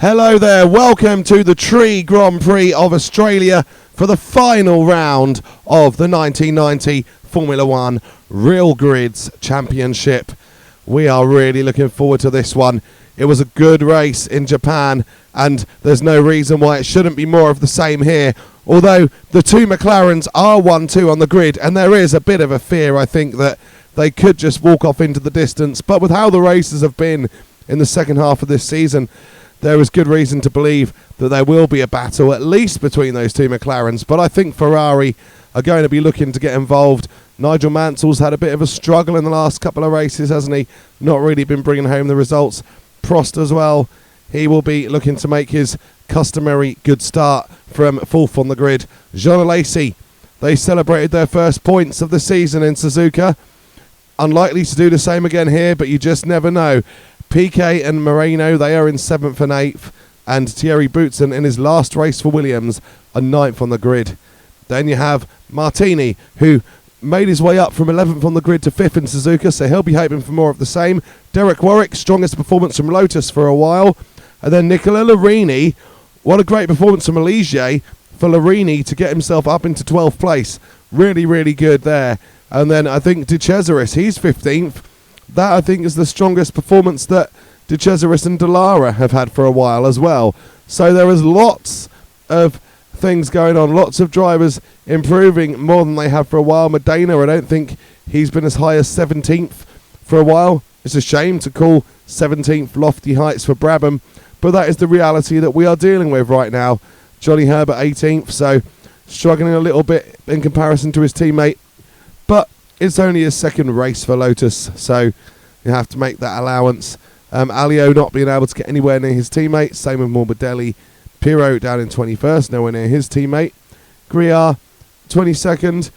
Hello there, welcome to the Prix Grand Prix of Australia for the final round of the 1990 Formula One Real Grids Championship. We are really looking forward to this one. It was a good race in Japan and there's no reason why it shouldn't be more of the same here. Although the two McLarens are 1-2 on the grid and there is a bit of a fear, I think, that they could just walk off into the distance. But with how the races have been in the second half of this season, there is good reason to believe that there will be a battle, at least between those two McLarens. But I think Ferrari are going to be looking to get involved. Nigel Mansell's had a bit of a struggle in the last couple of races, hasn't he? Not really been bringing home the results. Prost as well. He will be looking to make his customary good start from fourth on the grid. Jeanalesi, they celebrated their first points of the season in Suzuka. Unlikely to do the same again here, but you just never know. Piquet and Moreno, they are in 7th and 8th, and thierryboutsen in his last race for Williams are 9th on the grid. Then you have Martini, who made his way up from 11th on the grid to 5th in Suzuka, so he'll be hoping for more of the same. Derekwarwick, strongest performance from Lotus for a while. And then Nicola Larini, what a great performance from Ligier for Larini to get himself up into 12th place. Really, really good there. And then I think De Cesaris, he's 15th. That, I think, is the strongest performance that De Cesaris and Dallara have had for a while as well. So there is lots of things going on, lots of drivers improving more than they have for a while. Modena, I don't think he's been as high as 17th for a while. It's a shame to call 17th lofty heights for Brabham, but that is the reality that we are dealing with right now. Johnny Herbert 18th, so struggling a little bit in comparison to his teammate, but it's only his second race for Lotus, so you have to make that allowance. Alio not being able to get anywhere near his teammate, same with Morbidelli. Pirro down in 21st, nowhere near his teammate. Griar, 22nd.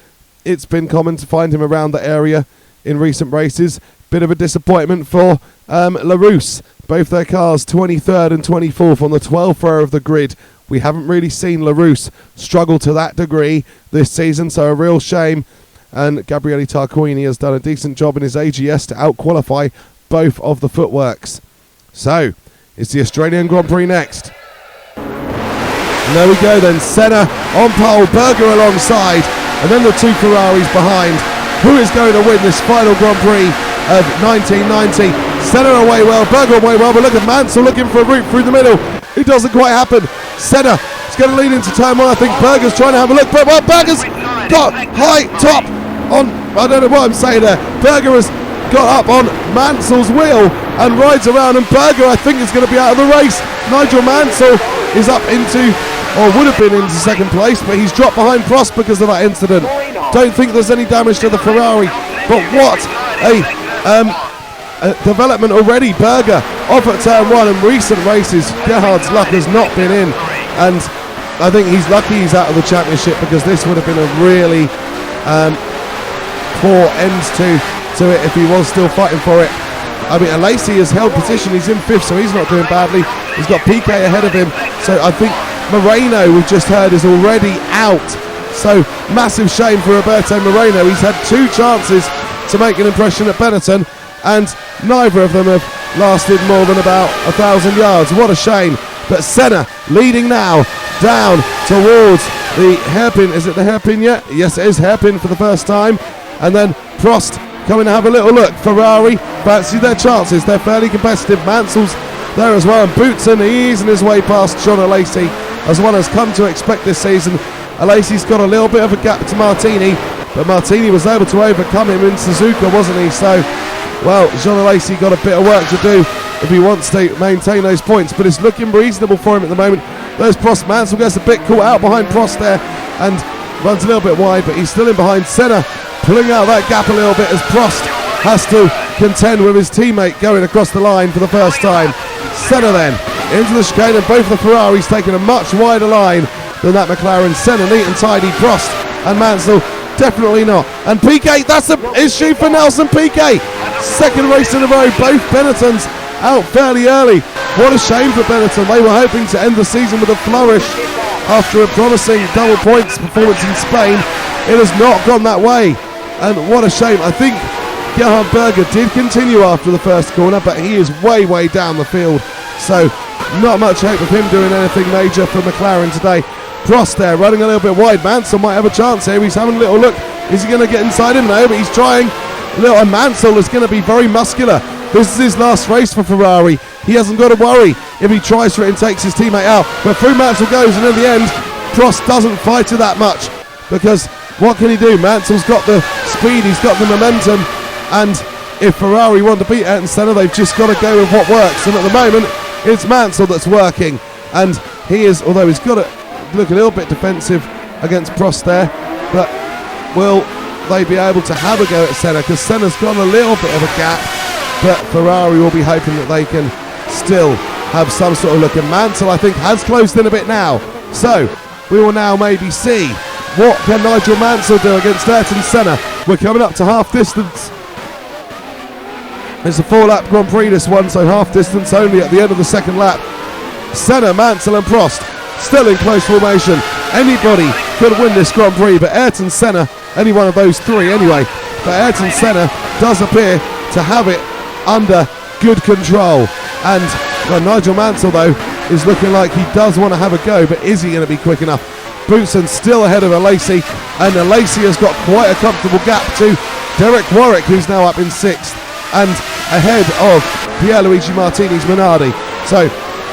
It's been common to find him around the area in recent races. Bit of a disappointment for Larousse. Both their cars 23rd and 24th on the 12th row of the grid. We haven't really seen Larousse struggle to that degree this season, so a real shame. And Gabriele Tarquini has done a decent job in his AGS to outqualify both of the footworks. So, it's the Australian Grand Prix next. And there we go then, Senna on pole, Berger alongside, and then the two Ferraris behind. Who is going to win this final Grand Prix of 1990? Senna away well, Berger away well, but look at Mansell looking for a route through the middle. It doesn't quite happen. Senna is going to lead into turn one. I think Berger's trying to have a look, but Berger's got high top on, I don't know what I'm saying there. Berger has got up on Mansell's wheel and rides around, and Berger I think is going to be out of the race. Nigel Mansell is up into, or would have been into second place, but he's dropped behind Prost because of that incident. Don't think there's any damage to the Ferrari, but what a development already. Berger off at turn one. In recent races, Gerhard's luck has not been in, and I think he's lucky he's out of the championship, because this would have been a really poor end to it if he was still fighting for it. I mean, Alesi has held position, he's in 5th, so he's not doing badly. He's got Piquet ahead of him, so I think Moreno, we've just heard, is already out. So massive shame for Roberto Moreno. He's had 2 chances to make an impression at Benetton, and neither of them have lasted more than about 1,000 yards. What a shame. But Senna leading now down towards the hairpin. Is it the hairpin yet? Yes, it is hairpin for the first time. And then Prost coming to have a little look. Ferrari fancy their chances. They're fairly competitive. Mansell's there as well. And Boutsen easing his way past jeanalesi, as one has come to expect this season. Alesi's got a little bit of a gap to Martini, but Martini was able to overcome him in Suzuka, wasn't he? So, well, jeanalesi got a bit of work to do if he wants to maintain those points, but it's looking reasonable for him at the moment. There's Prost. Mansell gets a bit caught out behind Prost there and runs a little bit wide, but he's still in behind. Senna pulling out that gap a little bit as Prost has to contend with his teammate going across the line for the first time. Senna then into the chicane, and both the Ferraris taking a much wider line than that McLaren. Senna neat and tidy. Prost and Mansell definitely not. And Piquet, that's an issue for Nelson Piquet. Second race in a row, both Benettons out fairly early. What a shame for Benetton. They were hoping to end the season with a flourish after a promising double points performance in Spain. It has not gone that way, and what a shame. I think Gerhardberger did continue after the first corner, but he is way down the field, so not much hope of him doing anything major for McLaren today. Prost there running a little bit wide. Mansell might have a chance here. He's having a little look. Is he going to get inside him? No, but he's trying. Little Mansell is going to be very muscular. This is his last race for Ferrari. He hasn't got to worry if he tries for it and takes his teammate out. But through Mansell goes, and in the end, Prost doesn't fight it that much, because what can he do? Mansell's got the speed, he's got the momentum, and if Ferrari want to beat Ayrton Senna, they've just got to go with what works. And at the moment, it's Mansell that's working, and he is, although he's got to look a little bit defensive against Prost there, but will they be able to have a go at Senna? Because Senna's got a little bit of a gap, but Ferrari will be hoping that they can still have some sort of look. And Mansell, I think, has closed in a bit now. So we will now maybe see what can Nigel Mansell do against Ayrton Senna. We're coming up to half distance. It's a 4-lap Grand Prix, this one, so half distance only at the end of the second lap. Senna, Mansell and Prost still in close formation. Anybody could win this Grand Prix, but Ayrton Senna, any one of those three anyway, but Ayrton Senna does appear to have it under good control. And well, Nigel Mansell, though, is looking like he does want to have a go, but is he going to be quick enough? Boutsen still ahead of Alesi, and Alesi has got quite a comfortable gap to Derekwarwick, who's now up in 6th, and ahead of Pierluigimartini's Minardi. So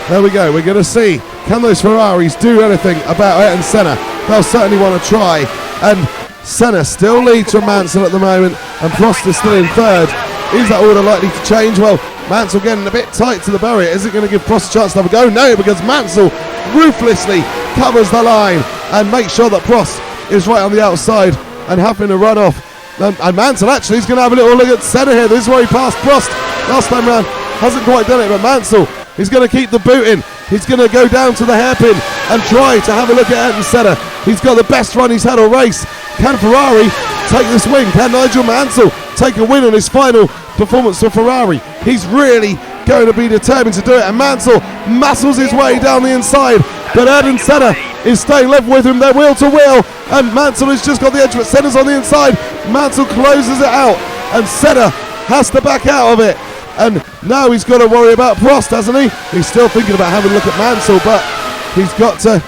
there we go. We're going to see, can those Ferraris do anything about Ayrton Senna? They'll certainly want to try. And Senna still leads from Mansell at the moment, and Prost is still in 3rd. Is that order likely to change? Well, Mansell getting a bit tight to the barrier. Is it going to give Prost a chance to have a go? No, because Mansell ruthlessly covers the line and makes sure that Prost is right on the outside and having to run off. And Mansell actually is going to have a little look at Senna here. This is where he passed Prost last time round. Hasn't quite done it, but Mansell is going to keep the boot in. He's going to go down to the hairpin and try to have a look at Ayrton Senna. He's got the best run he's had all race. Can Ferrari take this win? Can Nigel Mansell take a win on his final performance for Ferrari? He's really going to be determined to do it, and Mansell muscles his way down the inside, but Ayrton Senna is staying level with him. They're wheel to wheel, and Mansell has just got the edge of it. Senna's on the inside. Mansell closes it out, and Senna has to back out of it. And now he's got to worry about Prost, hasn't he? He's still thinking about having a look at Mansell, but he's got to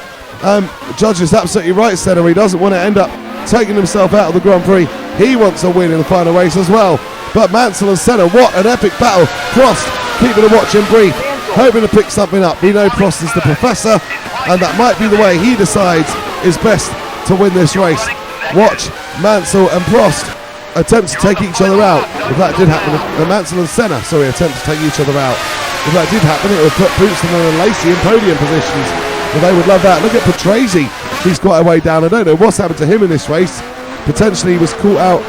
judge is absolutely right, Senna. He doesn't want to end up taking himself out of the Grand Prix. He wants a win in the final race as well. But Mansell and Senna, what an epic battle. Prost keeping the watch in brief, hoping to pick something up. We know Prost is the professor, and that might be the way he decides is best to win this race. Watch Mansell and Prost attempt to take each other out. If that did happen, Mansell and Senna, attempt to take each other out. If that did happen, it would put Boutsen and Alesi in podium positions. Well, they would love that. Look at Patrese. He's quite a way down. I don't know what's happened to him in this race. Potentially he was caught out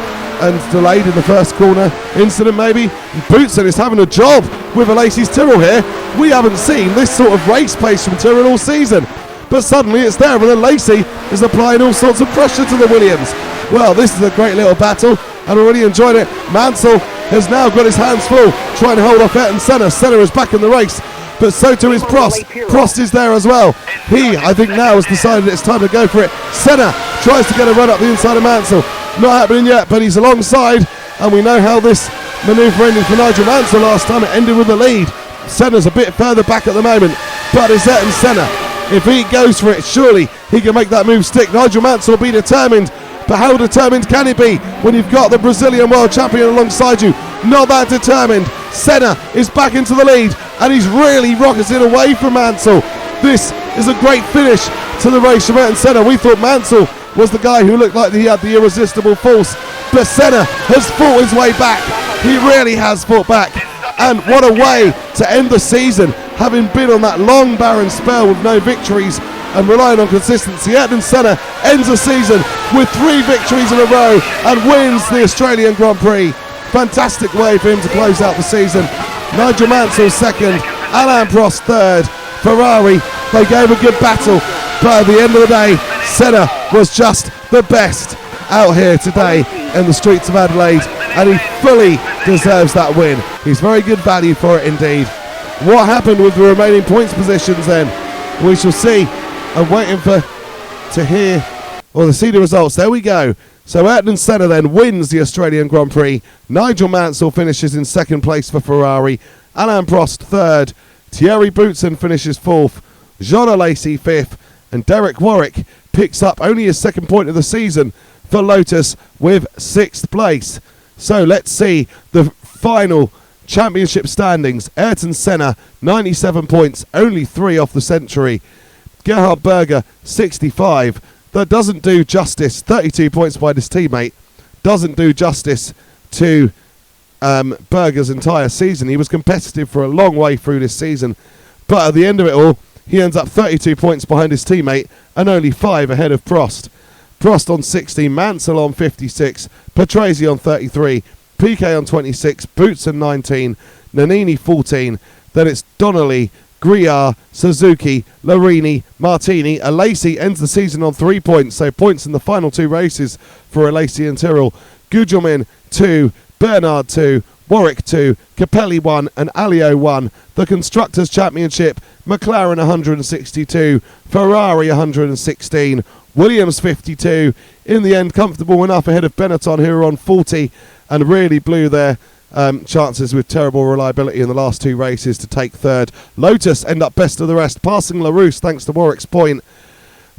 and delayed in the first corner incident, maybe. Boutsen is having a job with Alesi's Tyrrell here. We haven't seen this sort of race pace from Tyrrell all season, but suddenly it's there, and Alesi is applying all sorts of pressure to the Williams. Well, this is a great little battle, and already enjoyed it. Mansell has now got his hands full trying to hold off Ayrton Senna. Senna is back in the race, but so too is Prost. Prost is there as well. He, I think now, has decided it's time to go for it. Senna tries to get a run up the inside of Mansell. Not happening yet, but he's alongside, and we know how this manoeuvre ended for Nigel Mansell last time. It ended with the lead. Senna's a bit further back at the moment, but it's Ayrton Senna. If he goes for it, surely he can make that move stick. Nigel Mansell will be determined, but how determined can he be when you've got the Brazilian world champion alongside you? Not that determined. Senna is back into the lead, and he's really rocketing away from Mansell. This is a great finish to the race from Ayrton Senna. We thought Mansell was the guy who looked like he had the irresistible force, but Senna has fought his way back. He really has fought back, and what a way to end the season, having been on that long barren spell with no victories and relying on consistency. Ayrton Senna ends the season with 3 victories in a row and wins the Australian Grand Prix. Fantastic way for him to close out the season. Nigel Mansell 2nd, alainprost 3rd. Ferrari, they gave a good battle, but at the end of the day, Senna was just the best out here today in the streets of Adelaide, and he fully deserves that win. He's very good value for it indeed. What happened with the remaining points positions then? We shall see. I'm waiting to hear or to see the results. There we go. So Ayrton Senna then wins the Australian Grand Prix. Nigel Mansell finishes in 2nd place for Ferrari. Alain Prost 3rd. Thierryboutsen finishes 4th, jeanalesi 5th, and derekwarwick picks up only his 2nd point of the season for Lotus with 6th place. So let's see the final championship standings. Ayrtonsenna 97 points, only 3 off the century. Gerhardberger 65. That doesn't do justice. 32 points by his teammate. Doesn't do justice to Berger's entire season. He was competitive for a long way through this season, but at the end of it all, he ends up 32 points behind his teammate and only 5 ahead of Prost. Prost on 16, Mansell on 56, Patrese on 33, Piquet on 26, Boutsen 19, Nannini 14. Then it's Donnelly, Griard, Suzuki, Larini, Martini. Alesi ends the season on 3 points, so points in the final 2 races for Alesi and Tyrrell. Gugelmin 2, Bernard 2, Warwick 2, Capelli 1 and Alio 1. The Constructors' Championship, McLaren 162, Ferrari 116, Williams 52. In the end, comfortable enough ahead of Benetton, who are on 40 and really blew their chances with terrible reliability in the last 2 races to take 3rd. Lotus end up best of the rest, passing Larousse thanks to Warwick's point.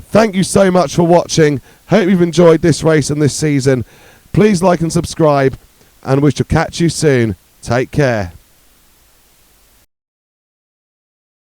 Thank you so much for watching. Hope you've enjoyed this race and this season. Please like and subscribe, and we shall catch you soon. Take care.